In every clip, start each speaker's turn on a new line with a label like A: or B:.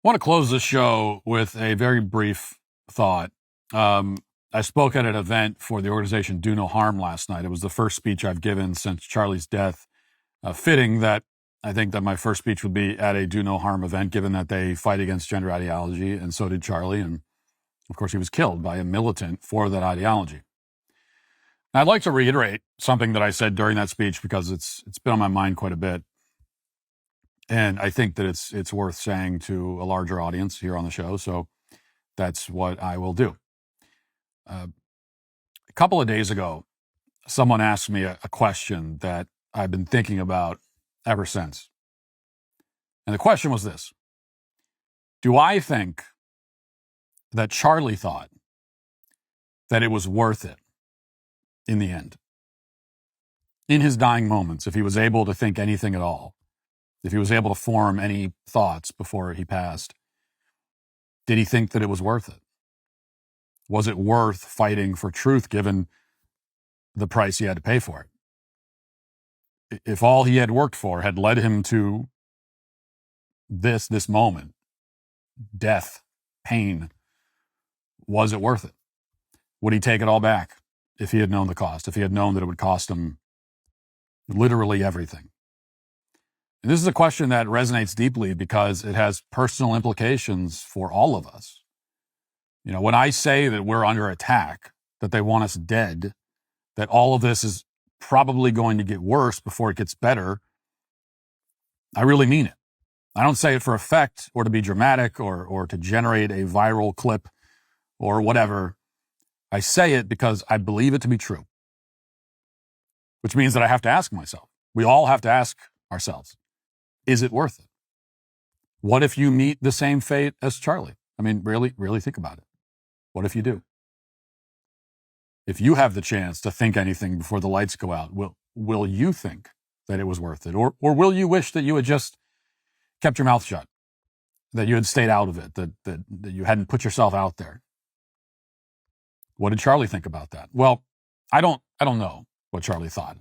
A: I want to close this show with a very brief thought. I spoke at an event for the organization Do No Harm last night. It was the first speech I've given since Charlie's death. Fitting that I think that my first speech would be at a Do No Harm event, given that they fight against gender ideology, and so did Charlie. And of course, he was killed by a militant for that ideology. And I'd like to reiterate something that I said during that speech because it's been on my mind quite a bit. And I think that it's worth saying to a larger audience here on the show. So that's what I will do. A couple of days ago, someone asked me a question that I've been thinking about ever since. And the question was this: do I think that Charlie thought that it was worth it in the end? In his dying moments, if he was able to think anything at all, if he was able to form any thoughts before he passed, did he think that it was worth it? Was it worth fighting for truth given the price he had to pay for it? If all he had worked for had led him to this moment, death, pain, was it worth it? Would he take it all back if he had known the cost, if he had known that it would cost him literally everything? And this is a question that resonates deeply because it has personal implications for all of us. You know, when I say that we're under attack, that they want us dead, that all of this is probably going to get worse before it gets better, I really mean it. I don't say it for effect or to be dramatic or to generate a viral clip or whatever. I say it because I believe it to be true, which means that I have to ask myself. We all have to ask ourselves, is it worth it? What if you meet the same fate as Charlie? I mean, really think about it. What if you do? If you have the chance to think anything before the lights go out, will you think that it was worth it? Or will you wish that you had just kept your mouth shut, that you had stayed out of it, that you hadn't put yourself out there? What did Charlie think about that? Well, I don't know what Charlie thought,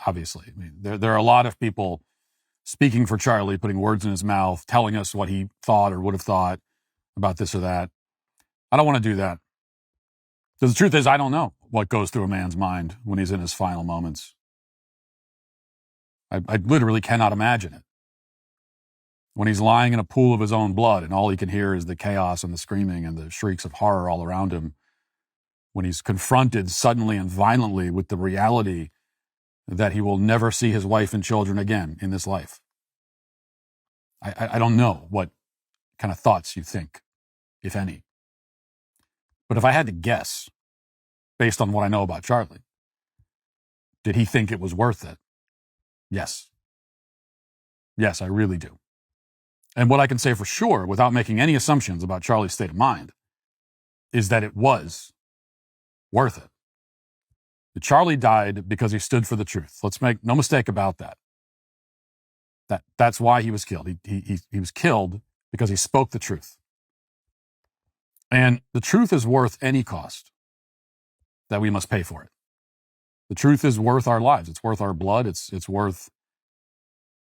A: obviously. I mean, there are a lot of people speaking for Charlie, putting words in his mouth, telling us what he thought or would have thought about this or that. I don't want to do that. Because the truth is, I don't know what goes through a man's mind when he's in his final moments. I literally cannot imagine it. When he's lying in a pool of his own blood and all he can hear is the chaos and the screaming and the shrieks of horror all around him. When he's confronted suddenly and violently with the reality that he will never see his wife and children again in this life. I don't know what kind of thoughts you think, if any. But if I had to guess, based on what I know about Charlie, did he think it was worth it? Yes. Yes, I really do. And what I can say for sure, without making any assumptions about Charlie's state of mind, is that it was worth it. Charlie died because he stood for the truth. Let's make no mistake about that. That's why he was killed. He was killed because he spoke the truth. And the truth is worth any cost that we must pay for it. The truth is worth our lives. It's worth our blood. It's worth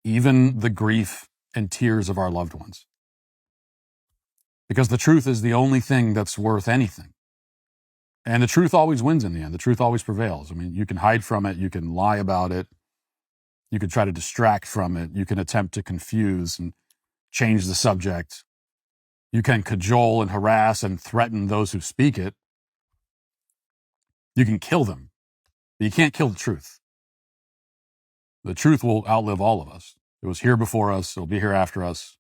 A: even the grief and tears of our loved ones. Because the truth is the only thing that's worth anything. And the truth always wins in the end. The truth always prevails. I mean, you can hide from it. You can lie about it. You can try to distract from it. You can attempt to confuse and change the subject. You can cajole and harass and threaten those who speak it. You can kill them, but you can't kill the truth. The truth will outlive all of us. It was here before us. It'll be here after us.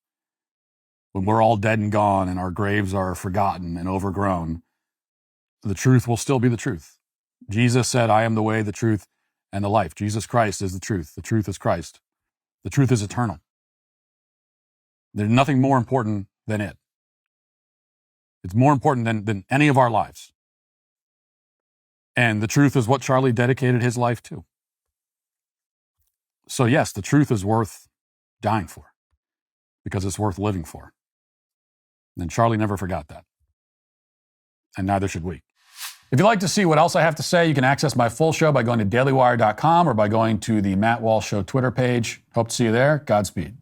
A: When we're all dead and gone and our graves are forgotten and overgrown, the truth will still be the truth. Jesus said, I am the way, the truth, and the life. Jesus Christ is the truth. The truth is Christ. The truth is eternal. There's nothing more important than it. It's more important than any of our lives. And the truth is what Charlie dedicated his life to. So yes, the truth is worth dying for because it's worth living for. And Charlie never forgot that. And neither should we. If you'd like to see what else I have to say, you can access my full show by going to dailywire.com or by going to the Matt Walsh Show Twitter page. Hope to see you there. Godspeed.